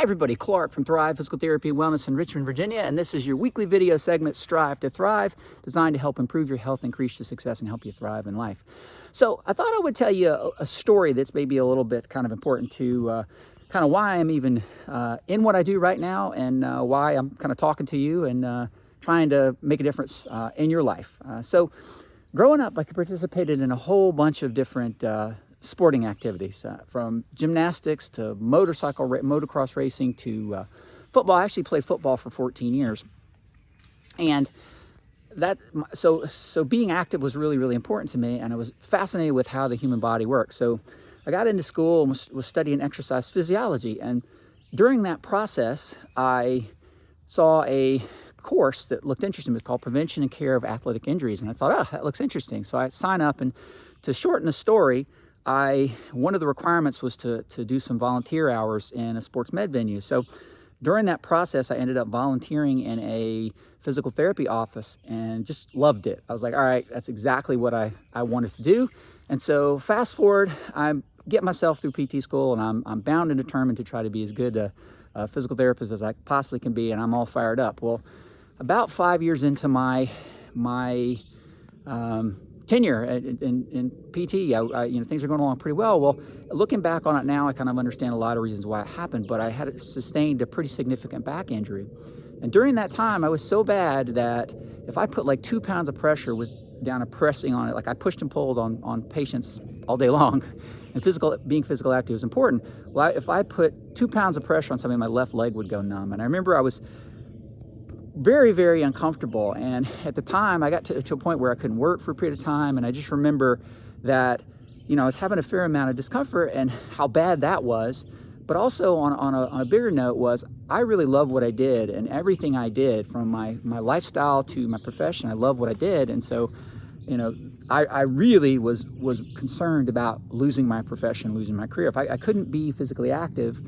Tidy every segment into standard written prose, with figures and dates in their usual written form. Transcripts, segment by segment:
Hi everybody, Clarke from Thrive Physical Therapy and Wellness in Richmond, Virginia, and this is your weekly video segment, Strive to Thrive, designed to help improve your health, increase your success, and help you thrive in life. So I thought I would tell you a story that's maybe a little bit kind of important to kind of why I'm even in what I do right now, and why I'm kind of talking to you and trying to make a difference in your life. So growing up, I participated in a whole bunch of different sporting activities, from gymnastics to motocross racing to football. I actually played football for 14 years. And so being active was really, really important to me, and I was fascinated with how the human body works. So I got into school and was studying exercise physiology. And during that process, I saw a course that looked interesting. It was called Prevention and Care of Athletic Injuries. And I thought, oh, that looks interesting. So I signed up, and to shorten the story, one of the requirements was to do some volunteer hours in a sports med venue. So during that process, I ended up volunteering in a physical therapy office and just loved it. I was like, all right, that's exactly what I wanted to do. And so fast forward, I get myself through PT school, and I'm bound and determined to try to be as good a physical therapist as I possibly can be, and I'm all fired up. Well, about 5 years into my tenure in PT, things are going along pretty well. Well, looking back on it now, I kind of understand a lot of reasons why it happened, but I had sustained a pretty significant back injury. And during that time, I was so bad that if I put like 2 pounds of pressure down and pressing on it, like I pushed and pulled on patients all day long, and being physical active is important. Well, if I put 2 pounds of pressure on something, my left leg would go numb. And I remember I was very, very uncomfortable. And at the time, I got to a point where I couldn't work for a period of time. And I just remember that, I was having a fair amount of discomfort and how bad that was. But also on a bigger note was I really loved what I did, and everything I did, from my lifestyle to my profession, I love what I did. And so, I really was concerned about losing my profession, losing my career. If I couldn't be physically active,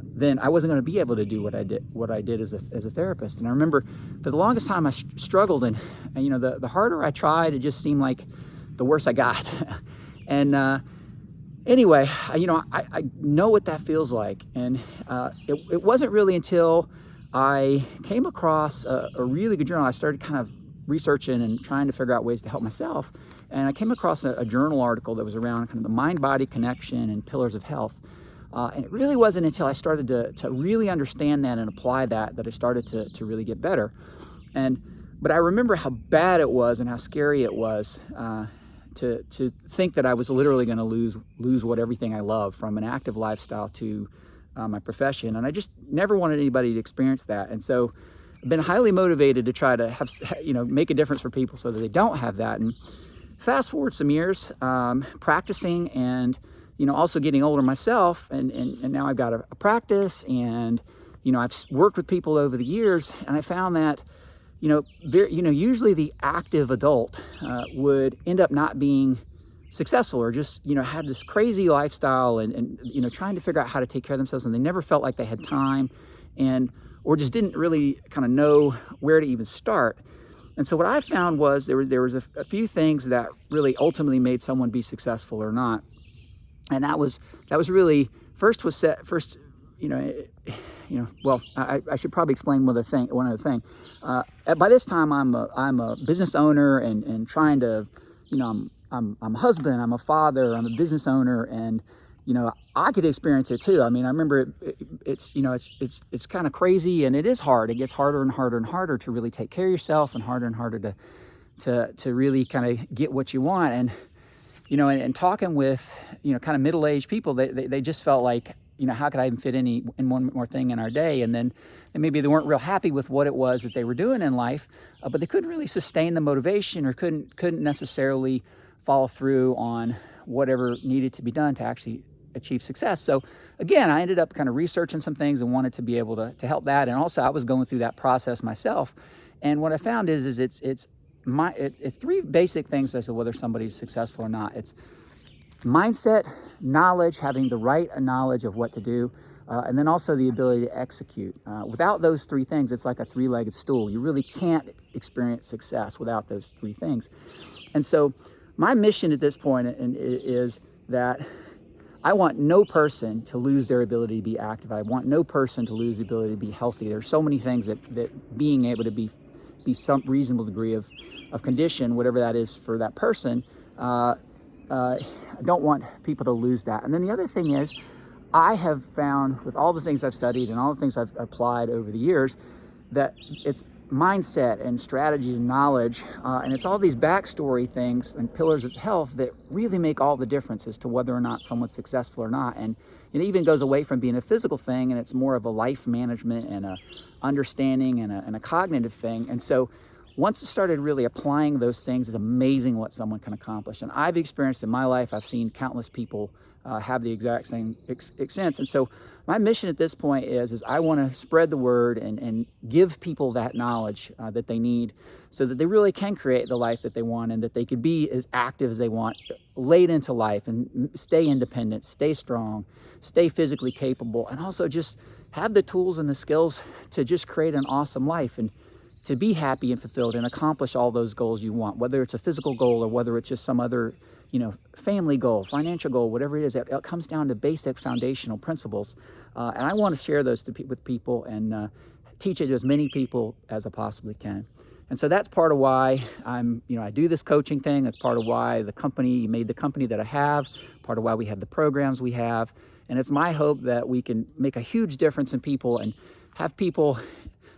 then I wasn't going to be able to do what I did as a therapist. And I remember for the longest time I struggled, and the harder I tried, it just seemed like the worse I got. And anyway, I know what that feels like. And it wasn't really until I came across a really good journal. I started kind of researching and trying to figure out ways to help myself. And I came across a journal article that was around kind of the mind-body connection and pillars of health. And it really wasn't until I started to really understand that and apply that I started to really get better. But I remember how bad it was and how scary it was to think that I was literally going to lose everything I love, from an active lifestyle to my profession. And I just never wanted anybody to experience that. And so I've been highly motivated to try to have, make a difference for people so that they don't have that. And fast forward some years, practicing and, also getting older myself. And now I've got a practice, and, I've worked with people over the years, and I found that, usually the active adult would end up not being successful, or just, had this crazy lifestyle and trying to figure out how to take care of themselves. And they never felt like they had time, or just didn't really kind of know where to even start. And so what I found was there was a few things that really ultimately made someone be successful or not. And that was really I should probably explain one other thing. By this time, I'm a business owner and trying to, I'm a husband, I'm a father, I'm a business owner, and I could experience it too. I mean, I remember it's kind of crazy, and it is hard. It gets harder and harder and harder to really take care of yourself, and harder to really kind of get what you want. And and talking with kind of middle-aged people, they just felt like, how could I even fit in one more thing in our day? And then maybe they weren't real happy with what it was that they were doing in life, but they couldn't really sustain the motivation, or couldn't necessarily follow through on whatever needed to be done to actually achieve success. So again, I ended up kind of researching some things and wanted to be able to help that. And also I was going through that process myself. And what I found is it's three basic things as to whether somebody's successful or not. It's mindset, knowledge, having the right knowledge of what to do, and then also the ability to execute. Without those three things, it's like a three-legged stool. You really can't experience success without those three things. And so my mission at this point is that I want no person to lose their ability to be active. I want no person to lose the ability to be healthy. There's so many things that being able to be some reasonable degree of condition, whatever that is for that person, I don't want people to lose that. And then the other thing is, I have found with all the things I've studied and all the things I've applied over the years, that it's mindset and strategy and knowledge, and it's all these backstory things and pillars of health that really make all the difference as to whether or not someone's successful or not. And it even goes away from being a physical thing, and it's more of a life management and a understanding and a cognitive thing. And so once I started really applying those things, it's amazing what someone can accomplish. And I've experienced in my life, I've seen countless people have the exact same sense. And so my mission at this point is I want to spread the word and give people that knowledge that they need, so that they really can create the life that they want, and that they could be as active as they want late into life, and stay independent, stay strong, stay physically capable, and also just have the tools and the skills to just create an awesome life and to be happy and fulfilled and accomplish all those goals you want, whether it's a physical goal or whether it's just some other, family goal, financial goal, whatever it is. It comes down to basic foundational principles. And I want to share those with people and teach it to as many people as I possibly can. And so that's part of why I do this coaching thing. That's part of why made the company that I have, part of why we have the programs we have. And it's my hope that we can make a huge difference in people and have people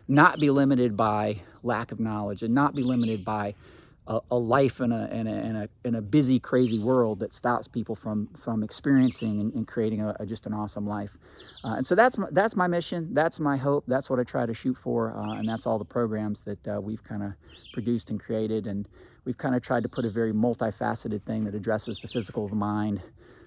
not be limited by lack of knowledge, and not be limited by a life in a busy, crazy world that stops people from experiencing and creating just an awesome life. And so that's my mission. That's my hope. That's what I try to shoot for. And that's all the programs that we've kind of produced and created. And we've kind of tried to put a very multifaceted thing that addresses the physical, the mind,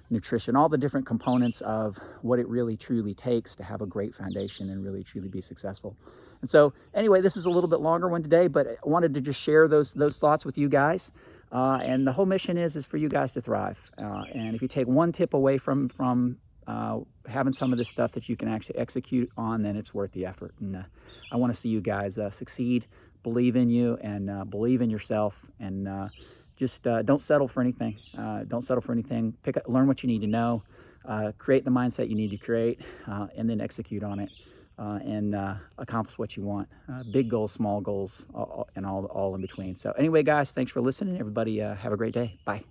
nutrition, all the different components of what it really truly takes to have a great foundation and really truly be successful. And so anyway, this is a little bit longer one today, but I wanted to just share those thoughts with you guys. And the whole mission is for you guys to thrive. And if you take one tip away from having some of this stuff that you can actually execute on, then it's worth the effort. And I want to see you guys succeed, believe in you, and believe in yourself, and just don't settle for anything. Don't settle for anything. Learn what you need to know, create the mindset you need to create, and then execute on it, and accomplish what you want. Big goals, small goals, and all in between. So anyway, guys, thanks for listening. Everybody have a great day. Bye.